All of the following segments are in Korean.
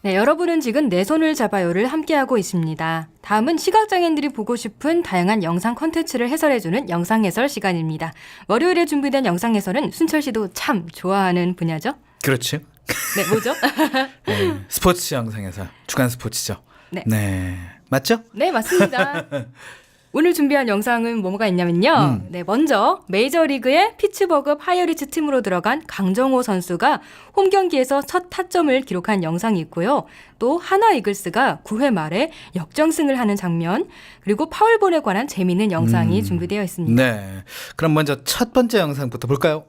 네, 여러분은 지금 내 손을 잡아요를 함께하고 있습니다. 다음은 시각장애인들이 보고 싶은 다양한 영상 콘텐츠를 해설해주는 영상 해설 시간입니다. 월요일에 준비된 영상 해설은 순철 씨도 참 좋아하는 분야죠? 그렇죠. 네, 뭐죠? 네, 스포츠 영상 해설, 주간 스포츠죠. 네. 맞죠? 네, 맞습니다. 오늘 준비한 영상은 뭐가 있냐면요. 네, 먼저 메이저리그의 피츠버그 파이어리츠 팀으로 들어간 강정호 선수가 홈 경기에서 첫 타점을 기록한 영상이 있고요. 또 하나 이글스가 9회 말에 역전승을 하는 장면, 그리고 파울볼에 관한 재미있는 영상이 준비되어 있습니다. 네. 그럼 먼저 첫 번째 영상부터 볼까요?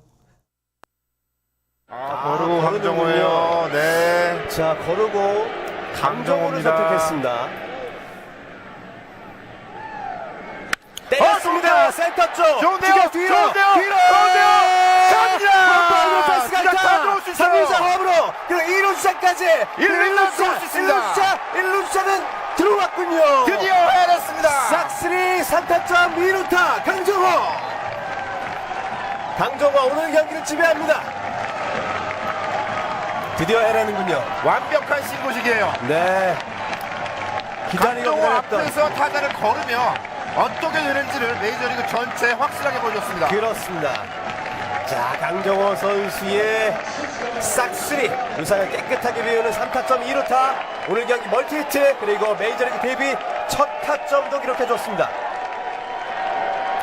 거르고 강정호예요. 네. 자, 거르고 강정호를 강정호입니다. 선택했습니다. 때렸습니다. 센터 쪽. 좋은데요. 뒤로. 좋은데요. 갑니다. 패스가 있다. 들어올 수 있어요. 3루자 홈으로. 그리고 2루자까지. 1루자 들어올 수 있습니다. 1루자는 들어왔군요. 드디어 해냈습니다. 싹쓸이 3타점 2루타 강정호. 강정호 오늘 경기를 지배합니다. 드디어 해내는군요. 완벽한 신고식이에요. 네. 기다리고 강정호 기다렸던. 앞에서 타자를 걸으며 어떻게 되는지를 메이저리그 전체에 확실하게 보여줬습니다. 그렇습니다. 자, 강정호 선수의 싹쓸이 우상을 깨끗하게 비우는 3타점 2루타. 오늘 경기 멀티히트, 그리고 메이저리그 데뷔 첫 타점도 기록해줬습니다.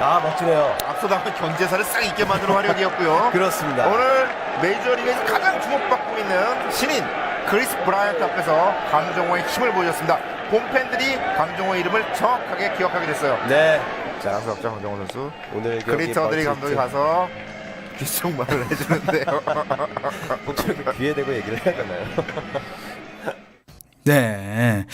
아, 멋지네요. 앞서다가 경제사를 싹 있게 만드는 활약이었고요. 그렇습니다. 오늘 메이저리그에서 가장 주목받고 있는 신인 크리스 브라이언트 앞에서 강정호의 힘을 보여줬습니다. 홈팬들이 강정호의 이름을 정확하게 기억하게 됐어요. 네. 자랑스럽죠, 강정호 선수. 오늘 경기 크리스터들이 감독이 가서 귓속말을 해주는데요. 목소리 귀에 대고 얘기를 해야 되나요? 네.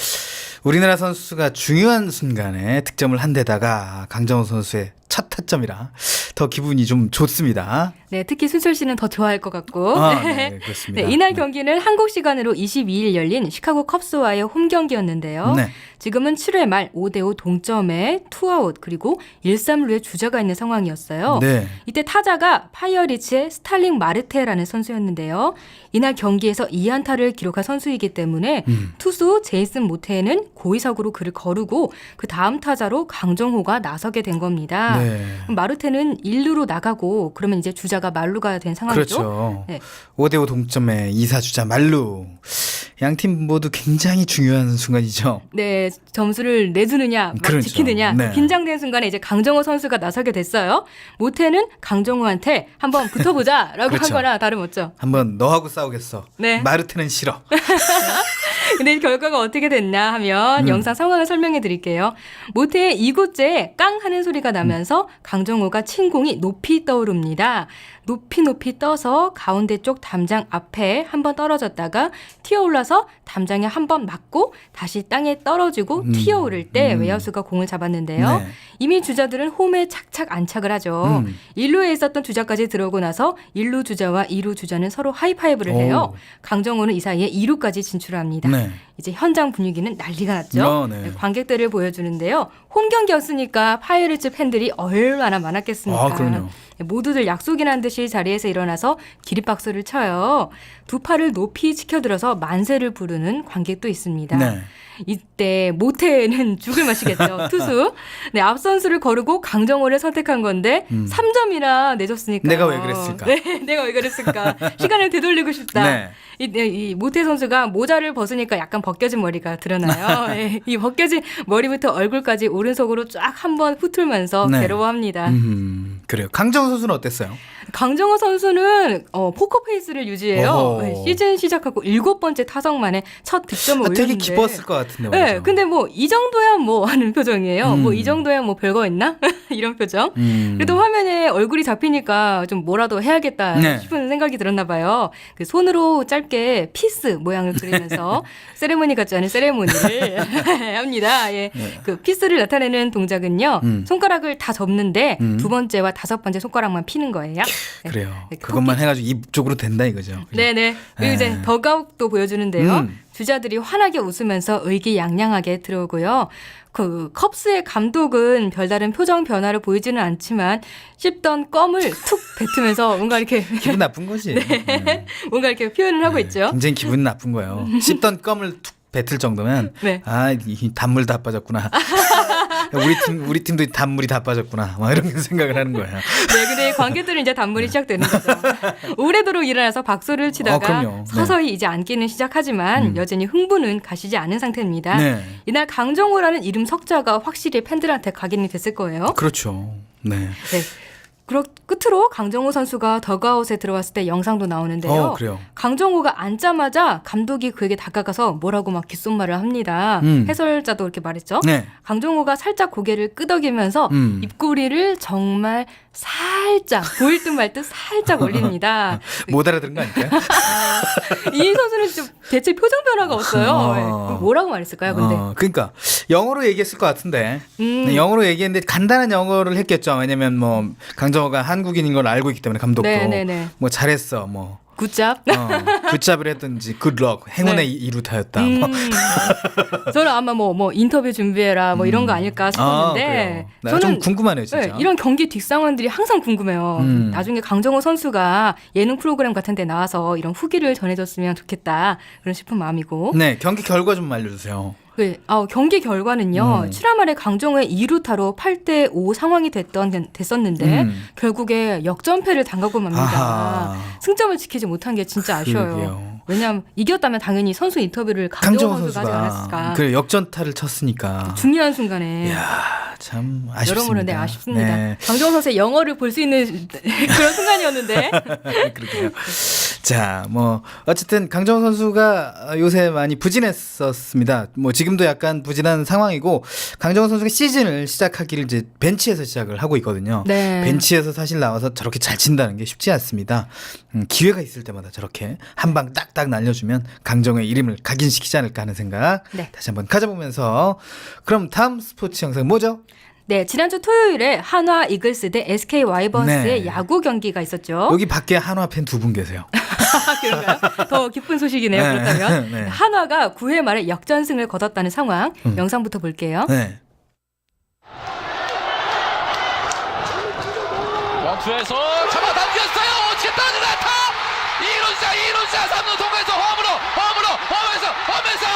우리나라 선수가 중요한 순간에 득점을 한 데다가 강정호 선수의 첫 타점이라 더 기분이 좀 좋습니다. 네, 특히 순철 씨는 더 좋아할 것 같고. 네, 그렇습니다. 네, 이날 경기는 한국 시간으로 22일 열린 시카고 컵스와의 홈 경기였는데요. 네. 지금은 7회 말 5대5 동점에 투아웃 그리고 1-3루의 주자가 있는 상황이었어요. 네. 이때 타자가 파이어리츠의 스탈링 마르테라는 선수였는데요. 이날 경기에서 2안타를 기록한 선수이기 때문에 투수 제이슨 모테는 고의석으로 그를 거르고 그 다음 타자로 강정호가 나서게 된 겁니다. 네. 그럼 마르테는 1루로 나가고 그러면 이제 주자가 만루가 된 상황이죠. 그렇죠. 네. 5대5 동점에 2사주자 만루. 양 팀 모두 굉장히 중요한 순간이죠. 네, 점수를 내주느냐, 막 그렇죠. 지키느냐, 네. 긴장된 순간에 이제 강정호 선수가 나서게 됐어요. 모태는 강정호한테 한번 붙어보자라고 그렇죠. 한 거나 다름없죠. 한번 너하고 싸우겠어. 네. 마르테는 싫어. 근데 결과가 어떻게 됐냐 하면 영상 상황을 설명해 드릴게요. 모태의 2구째에 깡 하는 소리가 나면서 강정호가 친 공이 높이 떠오릅니다. 높이 떠서 가운데 쪽 담장 앞에 한번 떨어졌다가 튀어올라서 담장에 한번 맞고 다시 땅에 떨어지고 튀어오를 때 외야수가 공을 잡았는데요. 네. 이미 주자들은 홈에 착착 안착을 하죠. 1루에 있었던 주자까지 들어오고 나서 1루 주자와 2루 주자는 서로 하이파이브를 해요. 오. 강정호는 이 사이에 2루까지 진출합니다. 네. 이제 현장 분위기는 난리가 났죠. 네. 관객들을 보여주는데요. 홈 경기였으니까 파이어리츠 팬들이 얼마나 많았겠습니까. 아, 그럼요. 모두들 약속이란 듯이 자리에서 일어나서 기립박수를 쳐요. 두 팔을 높이 치켜들어서 만세를 부르는 관객도 있습니다. 네. 이때 모태는 죽을 맛이겠죠. 투수. 네, 앞 선수를 거르고 강정호를 선택한 건데 3점이나 내줬으니까. 내가 왜 그랬을까? 네, 내가 왜 그랬을까. 시간을 되돌리고 싶다. 네. 이 모태 선수가 모자를 벗으니까 약간 벗겨진 머리가 드러나요. 네, 이 벗겨진 머리부터 얼굴까지 오른손으로 쫙 한번 훑으면서 네. 괴로워합니다. 그래요. 강정호 선수는 어땠어요? 강정호 선수는 포커페이스를 유지해요. 어허. 네, 시즌 시작하고 7번째 타석 만에 첫 득점을 올렸는데. 되게 기뻤을 것 같은데. 네, 말이죠. 근데 뭐 이 정도야 뭐 하는 표정이에요. 뭐 이 정도야 뭐 별거 있나? 이런 표정. 그래도 화면에 얼굴이 잡히니까 좀 뭐라도 해야겠다 네. 싶은 생각이 들었나 봐요. 그 손으로 짧게 피스 모양을 그리면서 세레모니 같지 않은 세레모니를 합니다. 예. 그 피스를 나타내는 동작은요. 손가락을 다 접는데 두 번째와 다섯 번째 손가락만 피는 거예요. 네. 그래요. 네, 그것만 해가지고 입 쪽으로 된다 이거죠. 그죠? 네네. 그리고 이제 덕아웃도 보여주는데요. 주자들이 환하게 웃으면서 의기양양하게 들어오고요. 그 컵스의 감독은 별다른 표정 변화를 보이지는 않지만 씹던 껌을 툭 뱉으면서 뭔가 이렇게 기분 나쁜 거지. 뭔가 이렇게 표현을 하고 있죠. 굉장히 기분 나쁜 거예요. 씹던 껌을 툭 뱉을 정도면 네. 아, 이 단물 다 빠졌구나. 우리 팀도 단물이 다 빠졌구나. 막 이런 생각을 하는 거예요. 네, 근데 관객들은 이제 단물이 시작되는 거죠. 오래도록 일어나서 박수를 치다가 그럼요. 서서히 이제 앉기는 시작하지만 여전히 흥분은 가시지 않은 상태입니다. 네. 이날 강정호라는 이름 석자가 확실히 팬들한테 각인이 됐을 거예요. 그렇죠. 네. 네. 끝으로 강정호 선수가 더그아웃에 들어왔을 때 영상도 나오는데요. 그래요. 강정호가 앉자마자 감독이 그에게 다가가서 뭐라고 막 귓속말을 합니다. 해설자도 이렇게 말했죠. 네. 강정호가 살짝 고개를 끄덕이면서 입꼬리를 정말 살짝 보일 듯 말 듯 살짝 올립니다. 못 알아들은 거 아닐까요? 이 선수는 좀 대체 표정 변화가 없어요. 네. 뭐라고 말했을까요? 근데 그러니까 영어로 얘기했을 것 같은데 네, 영어로 얘기했는데 간단한 영어를 했겠죠. 왜냐면 뭐 강정호가 한국인인 걸 알고 있기 때문에 감독도 네네네. 뭐 잘했어 뭐 굿잡. 굿잡을 했든지 굿럭 행운의 네. 이루타였다. 뭐. 저는 아마 뭐 인터뷰 준비해라 뭐 이런 거 아닐까 싶었는데 그래요. 나 좀 궁금하네요, 진짜. 네, 이런 경기 뒷상황들이 항상 궁금해요. 나중에 강정호 선수가 예능 프로그램 같은 데 나와서 이런 후기를 전해줬으면 좋겠다 그런 싶은 마음이고. 네, 경기 결과 좀 알려주세요. 네, 경기 결과는요. 7화 말에 강정호의 2루타로 8대5 상황이 됐었는데 결국에 역전패를 당하고 맙니다. 아하. 승점을 지키지 못한 게 진짜 아쉬워요. 그러게요. 왜냐하면 이겼다면 당연히 선수 인터뷰를 강정호 선수가 하지 않았을까. 그 역전타를 쳤으니까. 중요한 순간에. 이야, 참 아쉽습니다. 여러모로 네, 아쉽습니다. 네. 강정호 선수의 영어를 볼 수 있는 그런 순간이었는데. 그러게요. 자, 뭐 어쨌든 강정호 선수가 요새 많이 부진했었습니다. 뭐 지금도 약간 부진한 상황이고 강정호 선수가 시즌을 시작하기를 이제 벤치에서 시작을 하고 있거든요. 네. 벤치에서 사실 나와서 저렇게 잘 친다는 게 쉽지 않습니다. 기회가 있을 때마다 저렇게 한 방 딱딱 날려주면 강정호의 이름을 각인시키지 않을까 하는 생각 네. 다시 한번 가져보면서 그럼 다음 스포츠 영상 뭐죠? 네, 지난주 토요일에 한화 이글스 대 SK 와이번스의 네. 야구 경기가 있었죠. 여기 밖에 한화 팬 두 분 계세요. 그런가요? 더 기쁜 소식이네요. 네. 그렇다면 네. 한화가 9회 말에 역전승을 거뒀다는 상황 영상부터 볼게요. 네. 원투에서 잡아당겼어요. 어떻게 떨어지나 타 2루자 3루 통해서 홈에서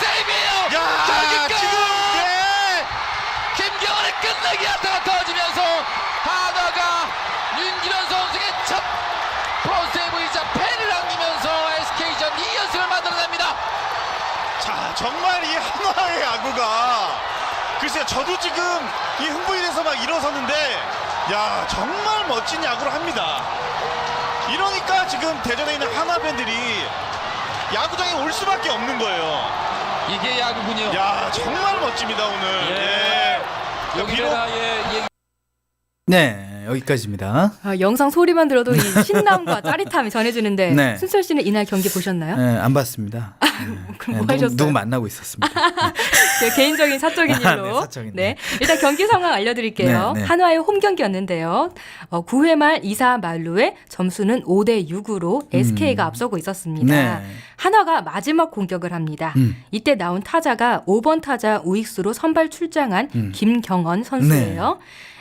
세이브예요. 경기 끝. 김경원의 끝내기 안타가 터지면서 한화가 윤기련 선수의 첫 프로세이브이자 패를 남기면서 SK전 2연승을 만들어냅니다. 자, 정말 이 한화의 야구가 글쎄요, 저도 지금 이 흥분이 돼서 막 일어섰는데 야, 정말 멋진 야구를 합니다. 이러니까 지금 대전에 있는 한화 팬들이 야구장에 올 수밖에 없는 거예요. 이게 야구군요. 야, 정말 멋집니다 오늘. 예. 비록 여기다의 네, 여기까지입니다. 영상 소리만 들어도 이 신남과 짜릿함이 전해지는데 네. 순철 씨는 이날 경기 보셨나요? 네, 안 봤습니다. 그럼 뭐 하셨어요? 누구 만나고 있었습니다. 제 개인적인 사적인 일로. 네, 사적인 네. 일단 경기 상황 알려드릴게요. 네, 네. 한화의 홈 경기였는데요. 9회 말 2사 만루에 점수는 5대6으로 SK가 앞서고 있었습니다. 네. 한화가 마지막 공격을 합니다. 이때 나온 타자가 5번 타자 우익수로 선발 출장한 김경원 선수예요.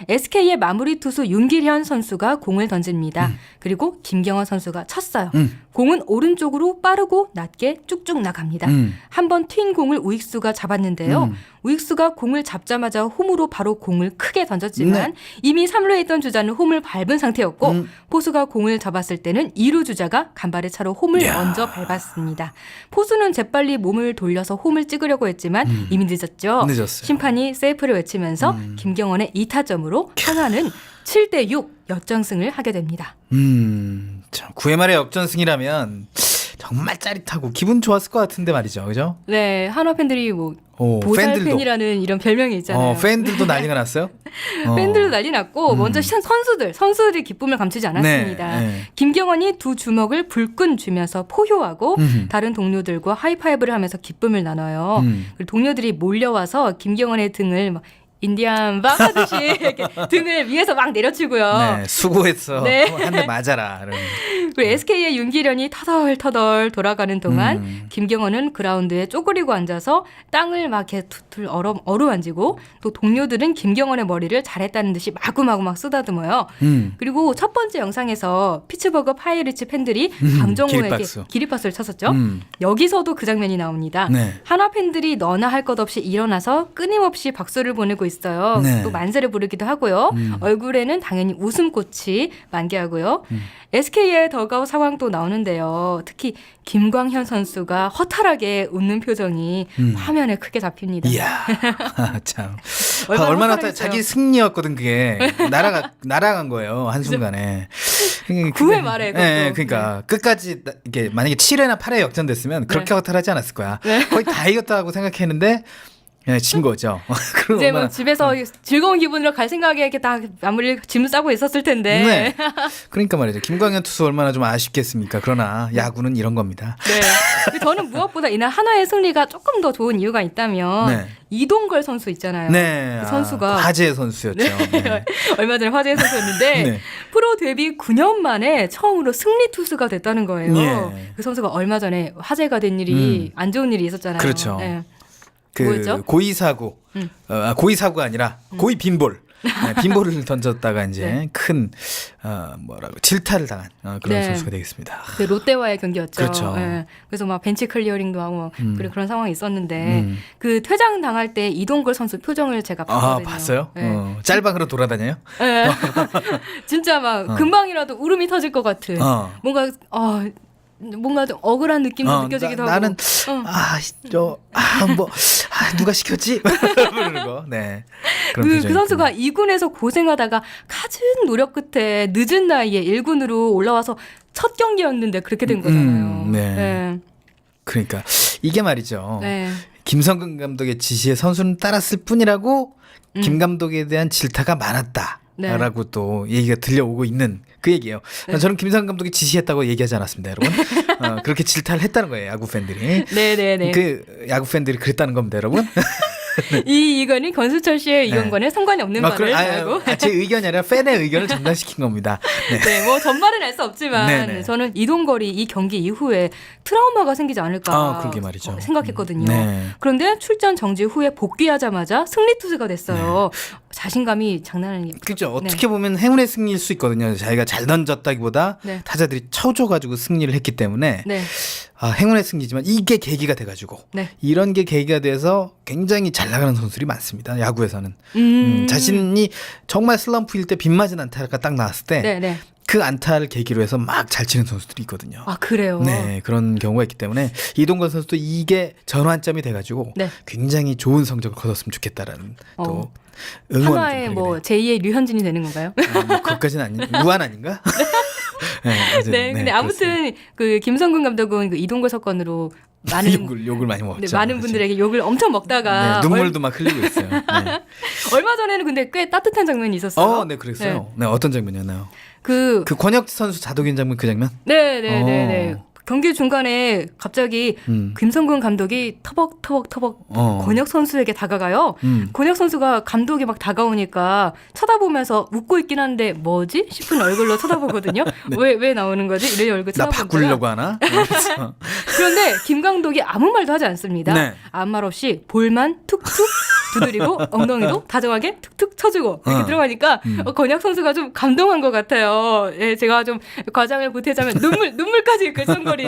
SK의 마무리 투수 윤기현 선수가 공을 던집니다. 그리고 김경원 선수가 쳤어요. 공은 오른쪽으로 빠르고 낮게 쭉쭉 나갑니다. 한 번 튄 공을 우익수가 잡았는데요. 우익수가 공을 잡자마자 홈으로 바로 공을 크게 던졌지만 이미 3루에 있던 주자는 홈을 밟은 상태였고 포수가 공을 잡았을 때는 2루 주자가 간발의 차로 홈을 먼저 밟았습니다. 포수는 재빨리 몸을 돌려서 홈을 찍으려고 했지만 이미 늦었죠. 늦었어요. 심판이 세이프를 외치면서 김경원의 2타점으로 한화는 7대6 역전승을 하게 됩니다. 참 9회 말에 역전승이라면 정말 짜릿하고 기분 좋았을 것 같은데 말이죠. 그죠? 네, 한화 팬들이 뭐 보살 팬들도. 팬이라는 이런 별명이 있잖아요. 팬들도 난리가 났어요. 팬들도 난리 났고 먼저 선수들이 기쁨을 감추지 않았습니다. 네. 김경원이 두 주먹을 불끈 쥐면서 포효하고 다른 동료들과 하이파이브를 하면서 기쁨을 나눠요. 그리고 동료들이 몰려와서 김경원의 등을 막 인디안 밥 하듯이 이렇게 등을 위에서 막 내려치고요. 네, 수고했어. 네. 한 대 맞아라. 이러면. 그리고 SK의 윤기련이 터덜터덜 돌아가는 동안 음. 김경원은 그라운드에 쪼그리고 앉아서 땅을 막 이렇게 툴툴 어루만지고 또 동료들은 김경원의 머리를 잘했다는 듯이 마구마구 막 쓰다듬어요. 그리고 첫 번째 영상에서 피츠버그 파이리츠 팬들이 강정호에게 기립박수. 기립박수를 쳤었죠. 음. 여기서도 그 장면이 나옵니다. 네. 한화 팬들이 너나 할 것 없이 일어나서 끊임없이 박수를 보내고 있어요. 네. 또 만세를 부르기도 하고요. 얼굴에는 당연히 웃음꽃이 만개하고요. SK의 더가웃 상황도 나오는데요. 특히 김광현 선수가 허탈하게 웃는 표정이 화면에 크게 잡힙니다. 이야, 참. 얼마나 얼마나 허탈했어요. 자기 승리였거든 그게 날아간 거예요 한 순간에. 9회 말에 그것도. 네, 그러니까 끝까지 이게 만약에 7회나 8회 역전됐으면 그렇게 허탈하지 않았을 거야. 거의 다 이겼다고 생각했는데 진 거죠. 그럼 이제 뭐 얼마나- 집에서 즐거운 기분으로 갈 생각에 이렇게 다 마무리 짐 싸고 있었을 텐데. 네. 그러니까 말이죠. 김광현 투수 얼마나 좀 아쉽겠습니까. 그러나 야구는 이런 겁니다. 네. 근데 저는 무엇보다 이날 하나의 승리가 조금 더 좋은 이유가 있다면 네. 이동걸 선수 있잖아요. 네. 그 선수가 화제의 선수였죠. 네. 얼마 전에 화제의 선수였는데 네. 프로 데뷔 9년 만에 처음으로 승리 투수가 됐다는 거예요. 예. 그 선수가 얼마 전에 화제가 된 일이 안 좋은 일이 있었잖아요. 그렇죠. 네. 그 뭐였죠? 고의 사고, 고의 사고가 아니라 고의 빈볼. 네, 빈볼을 던졌다가 이제 네. 큰 질타를 당한 그런 네. 선수가 되겠습니다. 그 롯데와의 경기였죠. 그렇죠. 예. 그래서 막 벤치 클리어링도 하고 그런 상황이 있었는데 그 퇴장 당할 때 이동걸 선수 표정을 제가 봤거든요. 봤어요? 예. 짤방으로 돌아다녀요? 예. 진짜 막 금방이라도 울음이 터질 것 같은 뭔가 좀 억울한 느낌도 느껴지기도 하고. 나는 누가 시켰지? 그러는 거. 네. 그런 그 표정이 선수가 있군요. 2군에서 고생하다가 갖은 노력 끝에 늦은 나이에 1군으로 올라와서 첫 경기였는데 그렇게 된 거잖아요. 네. 네. 그러니까 이게 말이죠. 네. 김성근 감독의 지시에 선수는 따랐을 뿐이라고 김 감독에 대한 질타가 많았다라고 또 얘기가 들려오고 있는 그 얘기예요. 저는 김성근 감독이 지시했다고 얘기하지 않았습니다, 여러분. 그렇게 질타를 했다는 거예요, 야구 팬들이. 네네네. 그 야구 팬들이 그랬다는 겁니다, 여러분. 이 이건이 권수철 씨의 의견과는 상관이 없는 말을 하고. 제 의견이 아니라 팬의 의견을 전달시킨 겁니다. 네. 네, 뭐 전말은 알 수 없지만 네네. 저는 이동걸이 이 경기 이후에 트라우마가 생기지 않을까 그러게 말이죠. 생각했거든요. 네. 그런데 출전 정지 후에 복귀하자마자 승리 투수가 됐어요. 자신감이 장난 아니에요. 그렇죠. 어떻게 보면 행운의 승리일 수 있거든요. 자기가 잘 던졌다기보다 네. 타자들이 쳐줘가지고 승리를 했기 때문에 네. 행운의 승리지만 이게 계기가 돼가지고 네. 이런 게 계기가 돼서 굉장히 잘 나가는 선수들이 많습니다. 야구에서는 자신이 정말 슬럼프일 때 빗맞은 안타가 딱 나왔을 때 네. 그 안타를 계기로 해서 막 잘 치는 선수들이 있거든요. 아, 그래요? 네, 그런 경우가 있기 때문에 이동건 선수도 이게 전환점이 돼가지고 네. 굉장히 좋은 성적을 거뒀으면 좋겠다라는 또 응원. 한화의 뭐 제2의 류현진이 되는 건가요? 그것까지는 우한 아닌가? 네, 근데 아무튼 그 김성근 감독은 그 이동걸 사건으로 많은 욕을 많이 먹었죠. 네, 많은 분들에게 욕을 엄청 먹다가 네, 눈물도 막 흘리고 있어요. 네. 얼마 전에는 근데 꽤 따뜻한 장면이 있었어요. 네, 그랬어요. 네, 어떤 장면이었나요? 그 권혁 선수 자독인 장면 그 장면? 네. 경기 중간에 갑자기 김성근 감독이 터벅 권혁 선수에게 다가가요. 권혁 선수가 감독이 막 다가오니까 쳐다보면서 웃고 있긴 한데 뭐지? 싶은 얼굴로 쳐다보거든요. 네. 왜 나오는 거지? 이런 얼굴 나 쳐다보다가 바꾸려고 하나? 그런데 김 감독이 아무 말도 하지 않습니다. 네. 아무 말 없이 볼만 툭툭 두드리고 엉덩이도 다정하게 툭툭 쳐주고 이렇게 들어가니까 권혁 선수가 좀 감동한 것 같아요. 예, 제가 좀 과장을 보태자면 눈물까지 글썽거리는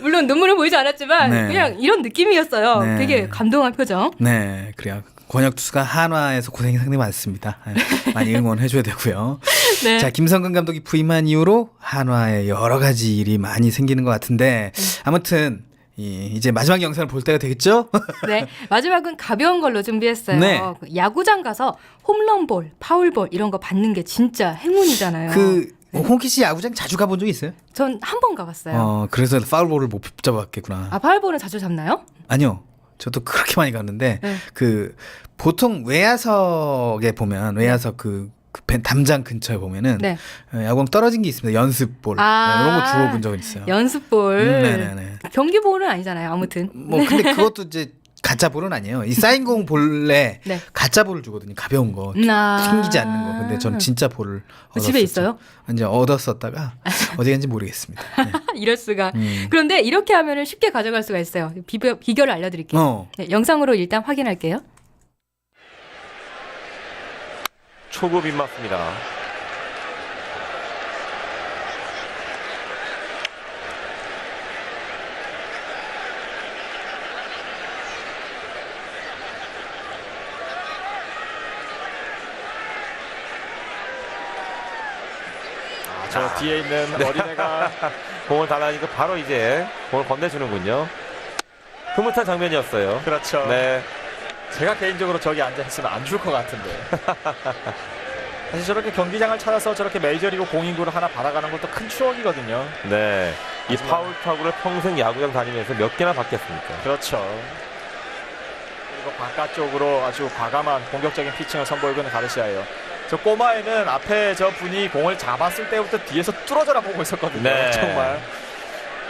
물론 눈물은 보이지 않았지만 네. 그냥 이런 느낌이었어요. 네. 되게 감동한 표정. 네, 그래요. 권혁 투수가 한화에서 고생이 상당히 많습니다. 네, 많이 응원해줘야 되고요. 네. 자, 김성근 감독이 부임한 이후로 한화에 여러 가지 일이 많이 생기는 것 같은데 아무튼 이제 마지막 영상을 볼 때가 되겠죠? 네, 마지막은 가벼운 걸로 준비했어요. 네. 그 야구장 가서 홈런볼, 파울볼 이런 거 받는 게 진짜 행운이잖아요. 홍기 씨 야구장 자주 가본 적 있어요? 전 한 번 가봤어요. 그래서 파울볼을 못 잡았겠구나. 아, 파울볼은 자주 잡나요? 아니요. 저도 그렇게 많이 갔는데 네. 보통 외야석에 보면 외야석 담장 근처에 보면은 네. 야구공 떨어진 게 있습니다. 연습볼 이런 거 주워 본 적은 있어요. 연습볼. 네네네. 경기볼은 아니잖아요. 아무튼. 근데 그것도 이제 가짜 볼은 아니에요. 이 사인 공 볼에 네. 가짜 볼을 주거든요. 가벼운 거. 아. 튕기지 않는 거. 근데 저는 진짜 볼을 집에 얻었었죠. 있어요? 이제 얻었었다가 어디 갔는지 모르겠습니다. 네. 이럴 수가. 그런데 이렇게 하면은 쉽게 가져갈 수가 있어요. 비결을 알려드릴게요. 네, 영상으로 일단 확인할게요. 초구 빗맞습니다. 저 뒤에 있는 어린애가 공을 달아니까 바로 이제 공을 건네주는군요. 흐뭇한 장면이었어요. 그렇죠. 네. 제가 개인적으로 저기 앉아 있으면 안 줄 것 같은데. 사실 저렇게 경기장을 찾아서 저렇게 메이저리그 공인구를 하나 받아가는 것도 큰 추억이거든요. 네. 이 하지만- 파울 타구를 평생 야구장 다니면서 몇 개나 받겠습니까? 그렇죠. 그리고 바깥쪽으로 아주 과감한 공격적인 피칭을 선보이고 있는 가르시아예요. 저 꼬마애는 앞에 저 분이 공을 잡았을 때부터 뒤에서 뚫어져라 보고 있었거든요. 네. 정말.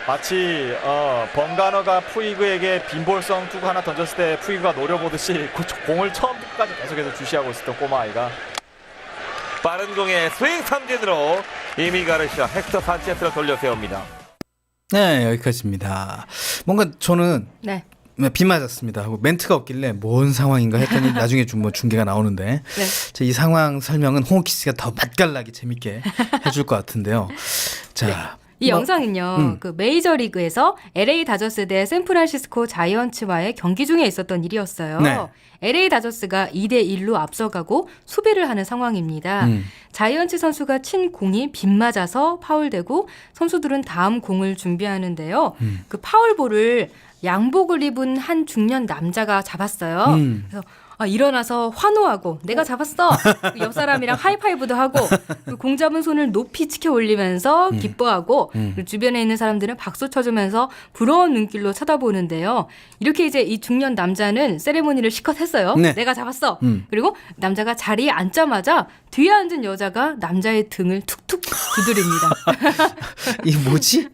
마치 번가너가 푸이그에게 빈볼성 투구 하나 던졌을 때 푸이그가 노려보듯이 그 공을 처음부터까지 계속해서 주시하고 있었던 꼬마아이가 빠른 공에 스윙 삼진으로 이미 가르시아 헥터 산체스를 돌려 세웁니다. 네, 여기까지입니다. 뭔가 저는 네. 비 맞았습니다 하고 멘트가 없길래 뭔 상황인가 했더니 나중에 좀 뭐 중계가 나오는데 네. 이 상황 설명은 홍옥희 씨가 더 맛깔나게 재밌게 해줄 것 같은데요. 자, 이 뭐, 영상은요, 그 메이저리그에서 LA 다저스 대 샌프란시스코 자이언츠와의 경기 중에 있었던 일이었어요. 네. LA 다저스가 2대1로 앞서가고 수비를 하는 상황입니다. 자이언츠 선수가 친 공이 빗맞아서 파울되고 선수들은 다음 공을 준비하는데요. 그 파울볼을 양복을 입은 한 중년 남자가 잡았어요. 그래서 일어나서 환호하고 내가 잡았어. 옆 사람이랑 하이파이브도 하고 공 잡은 손을 높이 치켜 올리면서 기뻐하고 그리고 주변에 있는 사람들은 박수 쳐주면서 부러운 눈길로 쳐다보는데요. 이렇게 이제 이 중년 남자는 세레모니를 실컷 했어요. 네. 내가 잡았어. 그리고 남자가 자리에 앉자마자 뒤에 앉은 여자가 남자의 등을 툭툭 두드립니다. 이 뭐지?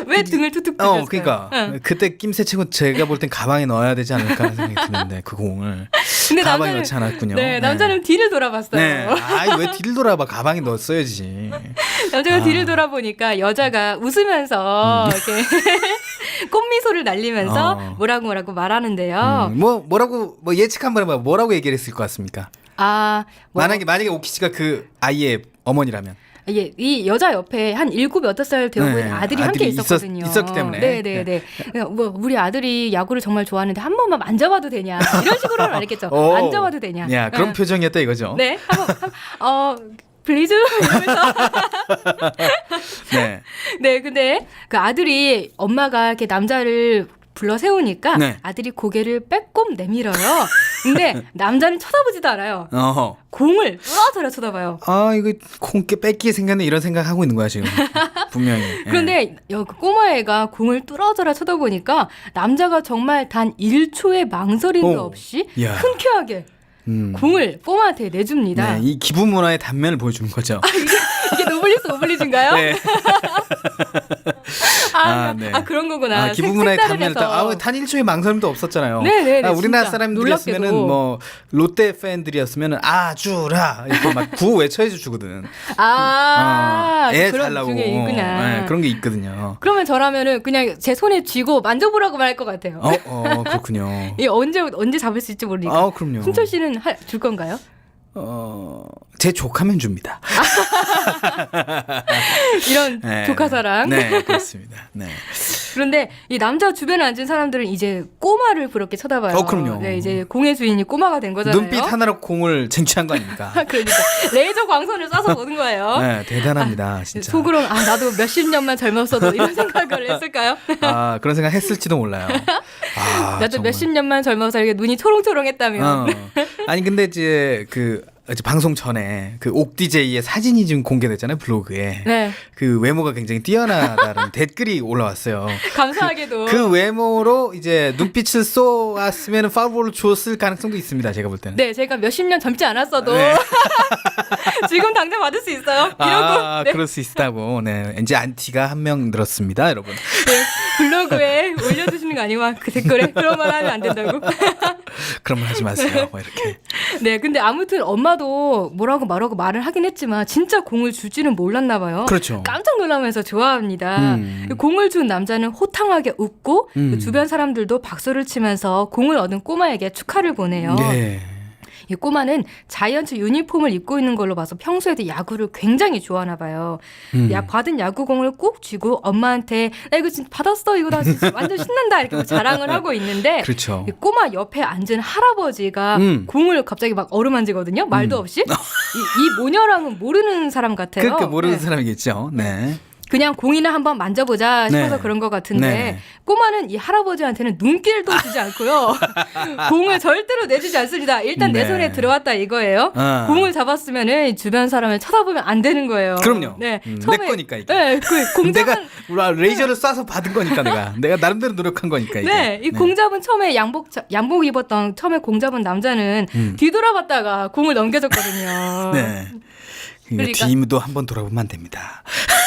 왜 등을 툭툭 두드렸어요? 그러니까 그때 낌새 치고 제가 볼 땐 가방에 넣어야 되지 않을까 하는 생각이 드는데 그 공을 근데 가방에 남자는- 넣지 않았군요. 네, 남자는 뒤를 돌아봤어요. 네. 아이 왜 뒤를 돌아봐? 가방에 넣었어야지. 남자가 뒤를 돌아보니까 여자가 웃으면서 이렇게 꽃미소를 날리면서 뭐라고 말하는데요. 뭐라고 예측 한번 해봐. 뭐라고 얘기를 했을 것 같습니까? 만약에 오키 씨가 그 아이의 어머니라면. 예, 이 여자 옆에 한 7, 8살 되어 보이는 네, 아들이 함께 아들이 있었거든요. 있었기 때문에. 네네네. 뭐 우리 아들이 야구를 정말 좋아하는데 한 번만 만져봐도 되냐 이런 식으로 말했겠죠. 오. 만져봐도 되냐. 야, 그런 표정이었다 이거죠. 네, 플리즈 이러면서 네. 네, 근데 그 아들이 엄마가 이렇게 남자를 불러 세우니까 네. 아들이 고개를 빼꼼 내밀어요. 근데 남자는 쳐다보지도 않아요. 어허. 공을 뚫어져라 쳐다봐요. 아, 이거 공께 뺏기게 생겼네 이런 생각 하고 있는 거야 지금. 분명히. 예. 그런데 그 꼬마애가 공을 뚫어져라 쳐다보니까 남자가 정말 단 1초의 망설임도 오. 없이 이야. 흔쾌하게 공을 꼬마한테 내줍니다. 네, 이 기부 문화의 단면을 보여주는 거죠. 이게 노블리스 오블리즈인가요? 네. 네. 그런 거구나. 기부 문화의 단면을 색다르면서. 단 1초의 망설임도 없었잖아요. 네네네, 우리나라 진짜. 사람들이었으면은 놀랍게도. 뭐 롯데 팬들이었으면은 주라 이렇게 막 구호 외쳐해 주거든. 애 그런 달라고. 중에 있구나. 네, 그런 게 있거든요. 그러면 저라면은 그냥 제 손에 쥐고 만져보라고 말 것 같아요. 그렇군요. 이 언제 잡을 수 있지 모르니까. 그럼요. 순철 씨는 줄 건가요? 제 조카면 줍니다. 이런 네. 조카사랑. 네, 그렇습니다. 네. 그런데 이 남자 주변에 앉은 사람들은 이제 꼬마를 부럽게 쳐다봐요. 그럼요. 네, 이제 공의 주인이 꼬마가 된 거잖아요. 눈빛 하나로 공을 쟁취한 거 아닙니까? 그러니까 레이저 광선을 쏴서 보는 거예요. 네, 대단합니다, 진짜. 속으로 나도 몇십 년만 젊었어도 이런 생각을 했을까요? 그런 생각 했을지도 몰라요. 나도 정말. 몇십 년만 젊어서 이렇게 눈이 초롱초롱했다면. 아니 근데 이제 이제 방송 전에 그 옥디제이의 사진이 지금 공개됐잖아요, 블로그에. 네. 그 외모가 굉장히 뛰어나다는 댓글이 올라왔어요. 감사하게도. 그 외모로 이제 눈빛을 쏘았으면 파울볼을 줬을 가능성도 있습니다, 제가 볼 때는. 네, 제가 몇십 년 젊지 않았어도 지금 당장 받을 수 있어요. 이러고 네. 그럴 수 있다고. 네, 이제 안티가 한 명 늘었습니다, 여러분. 네, 블로그에 올려주시는 거 아니고 막 그 댓글에 그런 말 하면 안 된다고. 그런 말 하지 마세요. 뭐 이렇게. 네, 근데 아무튼 엄마도 뭐라고 말을 하긴 했지만 진짜 공을 줄지는 몰랐나 봐요. 그렇죠. 깜짝 놀라면서 좋아합니다. 공을 준 남자는 호탕하게 웃고 그 주변 사람들도 박수를 치면서 공을 얻은 꼬마에게 축하를 보내요. 네. 이 꼬마는 자이언츠 유니폼을 입고 있는 걸로 봐서 평소에도 야구를 굉장히 좋아하나 봐요. 받은 야구공을 꼭 쥐고 엄마한테 나 이거 진짜 받았어. 이거 나 진짜 완전 신난다. 이렇게 막 자랑을 하고 있는데 그렇죠. 이 꼬마 옆에 앉은 할아버지가 공을 갑자기 막 어루만지거든요. 말도 없이. 이 모녀랑은 모르는 사람 같아요. 그러니까 모르는 네. 사람이겠죠. 네. 그냥 공이나 한번 만져보자 싶어서 네. 그런 것 같은데 네. 꼬마는 이 할아버지한테는 눈길도 주지 않고요. 공을 절대로 내주지 않습니다. 일단 내 네. 손에 들어왔다 이거예요. 공을 잡았으면은 주변 사람을 쳐다보면 안 되는 거예요. 그럼요. 네, 내 거니까 이게. 네, 그 공잡은 내가 레이저를 쏴서 받은 거니까 내가 나름대로 노력한 거니까 이게. 네, 이 공잡은 처음에 양복 입었던 처음에 공잡은 남자는 뒤돌아봤다가 공을 넘겨줬거든요. 네. 그러니까- 뒤도 한번 돌아보면 안 됩니다.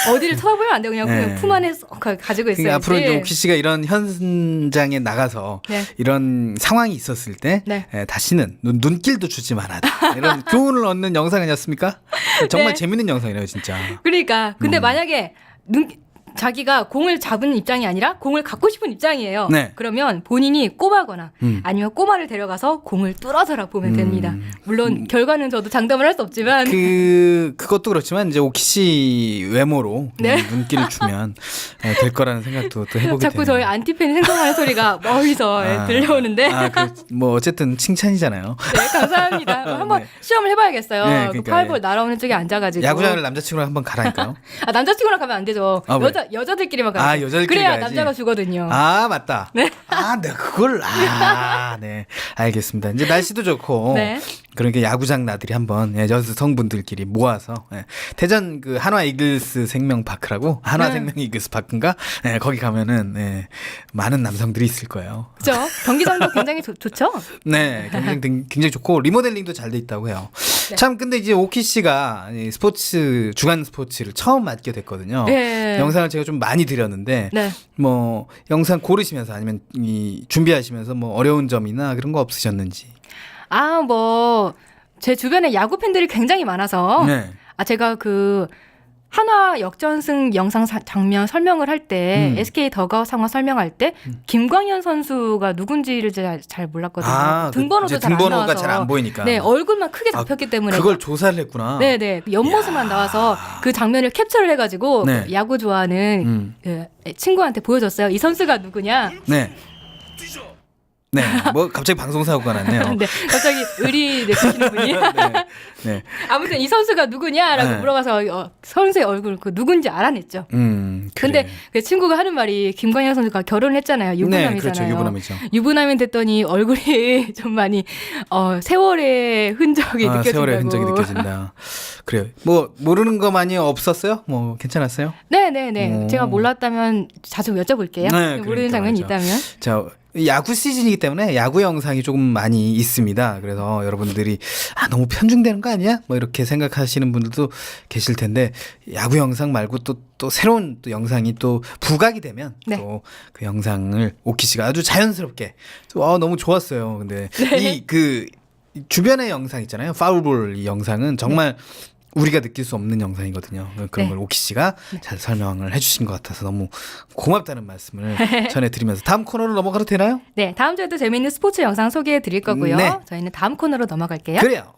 어디를 쳐다보면 안 되고 그냥 네. 품 안에 쏙 가지고 있어야지. 그러니까 앞으로 이제 옥시 씨가 이런 현장에 나가서 네. 이런 상황이 있었을 때 네. 다시는 눈길도 주지 말아라. 이런 교훈을 얻는 영상이었습니까? 정말 네. 재밌는 영상이네요, 진짜. 그러니까 근데 만약에 자기가 공을 잡은 입장이 아니라 공을 갖고 싶은 입장이에요. 네. 그러면 본인이 꼬마거나 아니면 꼬마를 데려가서 공을 뚫어져라 보면 됩니다. 물론 결과는 저도 장담을 할 수 없지만 그것도 그렇지만 이제 오키 씨 외모로 네. 눈길을 주면 될 거라는 생각도 또 해보게 자꾸 되네요. 저희 안티팬이 생성하는 소리가 멀리서 들려오는데 뭐 어쨌든 칭찬이잖아요. 네, 감사합니다. 한번 네. 시험을 해봐야겠어요. 네, 그 그러니까, 파울볼 날아오는 쪽에 앉아가지고 야구장을 남자친구랑 한번 가라니까요. 남자친구랑 가면 안 되죠. 아, 왜? 여자들끼리만 가요. 여자들끼리 그래야 가야지. 남자가 주거든요. 아, 맞다. 네. 내가 그걸 네. 알겠습니다. 이제 날씨도 좋고 네. 그러니까 야구장 나들이 한번 여성분들끼리 모아서 대전 그 한화 이글스 생명파크라고 한화 생명 이글스 파크인가? 거기 가면은 많은 남성들이 있을 거예요. 그렇죠. 경기장도 굉장히 좋죠. 네, 굉장히 좋고 리모델링도 잘 돼 있다고 해요. 참 근데 이제 오키 씨가 이 스포츠 주간 스포츠를 처음 맡게 됐거든요. 네. 영상을 제가 좀 많이 드렸는데 네. 뭐 영상 고르시면서 아니면 이 준비하시면서 뭐 어려운 점이나 그런 거 없으셨는지. 제 주변에 야구 팬들이 굉장히 많아서 네. 제가 그 한화 역전승 영상 장면 설명을 할 때 SK 더가웃 상황 설명할 때 김광현 선수가 누군지를 잘 몰랐거든요. 등번호도 잘 안 등번호가 나와서 잘 안 보이니까. 네, 얼굴만 크게 잡혔기 때문에 그걸 조사를 했구나. 네네 옆모습만 나와서 그 장면을 캡처를 해가지고 네. 그 야구 좋아하는 그 친구한테 보여줬어요. 이 선수가 누구냐? 네. 네, 뭐 갑자기 방송사고가 났네요. 네, 갑자기 의리 내시는 분이 네. 아무튼 이 선수가 누구냐라고 네. 물어봐서 선수의 얼굴 그 누군지 알아냈죠. 근데 그래. 그 친구가 하는 말이 김광현 선수가 결혼을 했잖아요. 유부남이잖아요. 네, 그렇죠. 유부남이죠. 유부남이 됐더니 얼굴이 좀 많이 세월의 흔적이 느껴진다고. 세월의 흔적이 느껴진다. 그래요. 뭐 모르는 거 많이 없었어요? 뭐 괜찮았어요? 네네네. 오. 제가 몰랐다면 자주 여쭤볼게요. 네, 모르는 그러니까 장면이 말이죠. 있다면. 자, 야구 시즌이기 때문에 야구 영상이 조금 많이 있습니다. 그래서 여러분들이 너무 편중되는 거 아니야? 뭐 이렇게 생각하시는 분들도 계실 텐데 야구 영상 말고 또 새로운 또 영상이 또 부각이 되면 네. 또 그 영상을 오키 씨가 아주 자연스럽게 너무 좋았어요. 근데 네. 이 그 주변의 영상 있잖아요. 파울볼 이 영상은 정말 우리가 느낄 수 없는 영상이거든요. 그런 네. 걸 오키 씨가 잘 설명을 해주신 것 같아서 너무 고맙다는 말씀을 전해드리면서 다음 코너로 넘어가도 되나요? 네, 다음 주에도 재미있는 스포츠 영상 소개해 드릴 거고요. 네. 저희는 다음 코너로 넘어갈게요. 그래요.